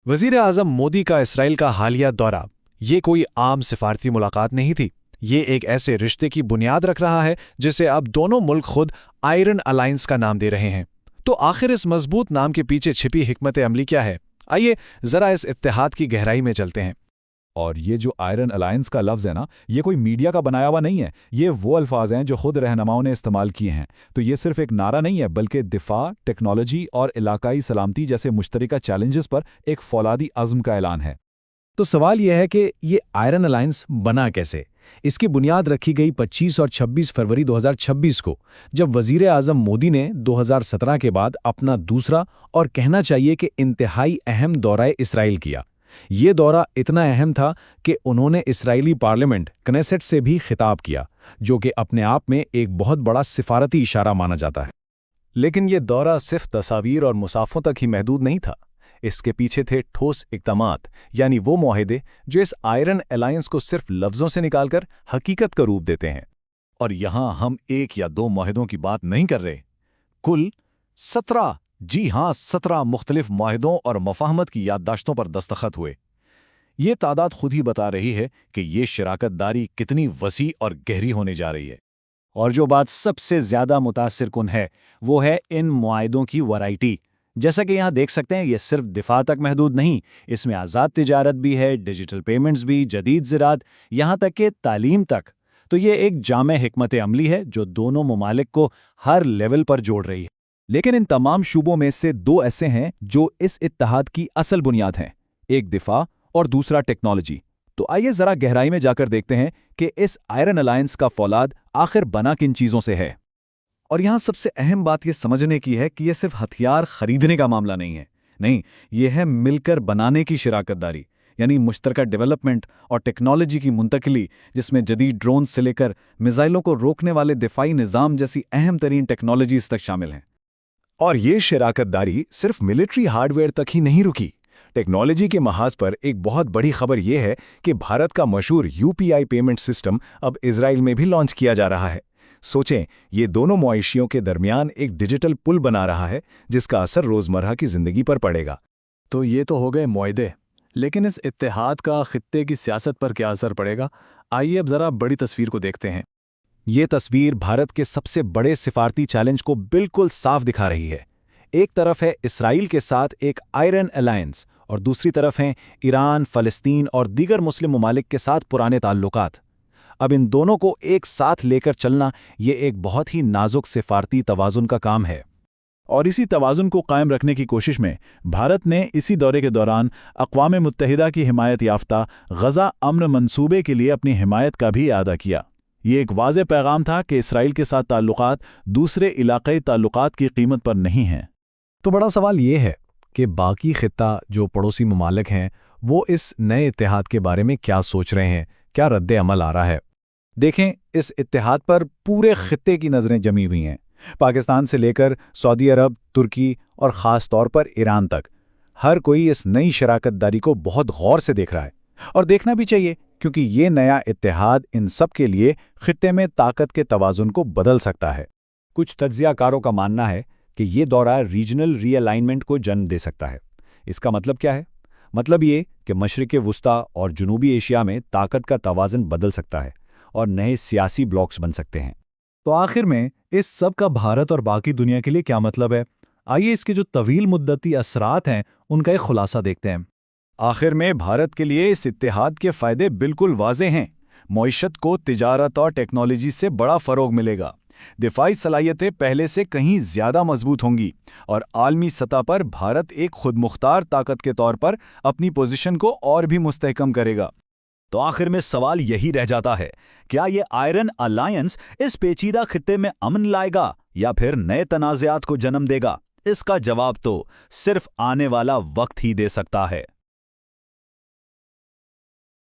वज़ीर आज़म मोदी का इसराइल का हालिया दौरा ये कोई आम सिफारती मुलाकात नहीं थी। ये एक ऐसे रिश्ते की बुनियाद रख रहा है जिसे अब दोनों मुल्क खुद आयरन अलायंस का नाम दे रहे हैं। तो आखिर इस मजबूत नाम के पीछे छिपी हिकमत अमली क्या है? आइए जरा इस इत्तेहाद की गहराई में चलते हैं। और ये जो आयरन अलायंस का लफ्ज़ है ना, ये कोई मीडिया का बनाया हुआ नहीं है। ये वो अल्फाज हैं जो खुद रहनुमाओं ने इस्तेमाल किए हैं। तो ये सिर्फ एक नारा नहीं है, बल्कि दिफा, टेक्नोलॉजी और इलाकाई सलामती जैसे मुश्तरका चैलेंजेस पर एक फौलादी अज़्म का ऐलान है। तो सवाल यह है कि ये आयरन अलायंस बना कैसे? इसकी बुनियाद रखी गई 25 और 26 फरवरी 2026 को, जब वज़ीर आज़म मोदी ने 2017 के बाद अपना दूसरा और कहना चाहिए कि इंतहाई अहम दौरा इसराइल किया। ये दौरा इतना अहम था कि उन्होंने इस्राएली पार्लियामेंट कनेसेट से भी खिताब किया, जो कि अपने आप में एक बहुत बड़ा सिफारती इशारा माना जाता है। लेकिन ये दौरा सिर्फ तस्वीर और मुसाफों तक ही महदूद नहीं था। इसके पीछे थे ठोस इक़दामात, यानी वो मुआहदे जो इस आयरन अलायंस को सिर्फ लफ्ज़ों से निकालकर हकीकत का रूप देते हैं। और यहाँ हम एक या दो मुआहदों की बात नहीं कर रहे, कुल 17, जी हाँ 17 मुख्तलिफ मुआहदों और मफाहमत की याददाश्तों पर दस्तखत हुए। ये तादाद खुद ही बता रही है कि ये शराकत दारी कितनी वसी और गहरी होने जा रही है। और जो बात सबसे ज़्यादा मुतासिर कुन है, वो है इन मुआहदों की वैरायटी। जैसा कि यहाँ देख सकते हैं, ये सिर्फ दिफा तक महदूद नहीं, इसमें आज़ाद तिजारत भी है, डिजिटल पेमेंट्स भी, जदीद ज़राअत, यहाँ तक कि तालीम तक। तो ये एक जामे हिकमत अमली है जो दोनों ममालिक को हर लेवल पर जोड़ रही है। लेकिन इन तमाम शूबों में से दो ऐसे हैं जो इस इत्तेहाद की असल बुनियाद हैं, एक दिफा और दूसरा टेक्नोलॉजी। तो आइए ज़रा गहराई में जाकर देखते हैं कि इस आयरन अलायंस का फौलाद आखिर बना किन चीज़ों से है। और यहाँ सबसे अहम बात ये समझने की है कि यह सिर्फ हथियार खरीदने का मामला नहीं है। नहीं, यह है मिलकर बनाने की शराकत दारी, यानी मुश्तरका डेवलपमेंट और टेक्नोलॉजी की मुंतकली, जिसमें जदीद ड्रोन से लेकर मिसाइलों को रोकने वाले दिफाई निज़ाम जैसी अहम तरीन टेक्नोलॉजीज तक शामिल हैं। और ये शराकत दारी सिर्फ मिलिट्री हार्डवेयर तक ही नहीं रुकी। टेक्नोलॉजी के महाज पर एक बहुत बड़ी खबर यह है कि भारत का मशहूर UPI पेमेंट सिस्टम अब इजराइल में भी लॉन्च किया जा रहा है। सोचें, ये दोनों मुआशियों के दरमियान एक डिजिटल पुल बना रहा है जिसका असर रोज़मर्रा की ज़िंदगी पर पड़ेगा। तो ये तो हो गए मुआहदे, लेकिन इस इत्तेहाद का खित्ते की सियासत पर क्या असर पड़ेगा? आइए अब ज़रा बड़ी तस्वीर को देखते हैं। ये तस्वीर भारत के सबसे बड़े सिफारती चैलेंज को बिल्कुल साफ दिखा रही है। एक तरफ है इसराइल के साथ एक आयरन अलायंस और दूसरी तरफ हैं ईरान, फ़लस्तीन और दीगर मुस्लिम ममालिक के साथ पुराने ताल्लुकात। अब इन दोनों को एक साथ लेकर चलना ये एक बहुत ही नाजुक सिफारती तवाज़ुन का काम है। और इसी तवाज़ुन को कायम रखने की कोशिश में भारत ने इसी दौरे के दौरान अक़वाम मुत्तहिदा की हिमायत याफ्ता गज़ा अमन मंसूबे के लिए अपनी हिमायत का भी अदा किया। ये एक वाज़ेह पैगाम था कि इसराइल के साथ ताल्लुकात दूसरे इलाक़ाई ताल्लुकात की कीमत पर नहीं हैं। तो बड़ा सवाल ये है कि बाकी खित्ता जो पड़ोसी ममालिक हैं वो इस नए इत्तेहाद के बारे में क्या सोच रहे हैं, क्या रद्द अमल आ रहा है। देखें, इस इत्तेहाद पर पूरे खित्ते की नज़रें जमी हुई हैं। पाकिस्तान से लेकर सऊदी अरब, तुर्की और ख़ास तौर पर ईरान तक हर कोई इस नई शराकत दारी को बहुत गौर से देख रहा है, और देखना भी चाहिए, क्योंकि ये नया इत्तेहाद इन सब के लिए खित्ते में ताकत के तवाज़ुन को बदल सकता है। कुछ तज्ज़ियाकारों का मानना है कि ये दौरा रीजनल रीअलाइनमेंट को जन्म दे सकता है। इसका मतलब क्या है? मतलब ये कि मशरिक़ वुस्ता और जनूबी एशिया में ताकत का तवाज़ुन बदल सकता है और नए सियासी ब्लॉक्स बन सकते हैं। तो आखिर में इस सब का भारत और बाकी दुनिया के लिए क्या मतलब है? आइए इसके जो तवील मुद्दती असरात हैं उनका एक खुलासा देखते हैं। आखिर में भारत के लिए इस इत्तेहाद के फ़ायदे बिल्कुल वाज़ेह हैं। मईशत को तिजारत और टेक्नोलॉजी से बड़ा फ़रोग मिलेगा, दिफाई सलाहियतें पहले से कहीं ज़्यादा मजबूत होंगी और आलमी सतह पर भारत एक खुदमुख्तार ताकत के तौर पर अपनी पोजीशन को और भी मुस्तहकम करेगा। तो आखिर में सवाल यही रह जाता है, क्या ये आयरन अलायंस इस पेचीदा खित्ते में अमन लाएगा या फिर नए तनाज़ात को जन्म देगा? इसका जवाब तो सिर्फ आने वाला वक्त ही दे सकता है।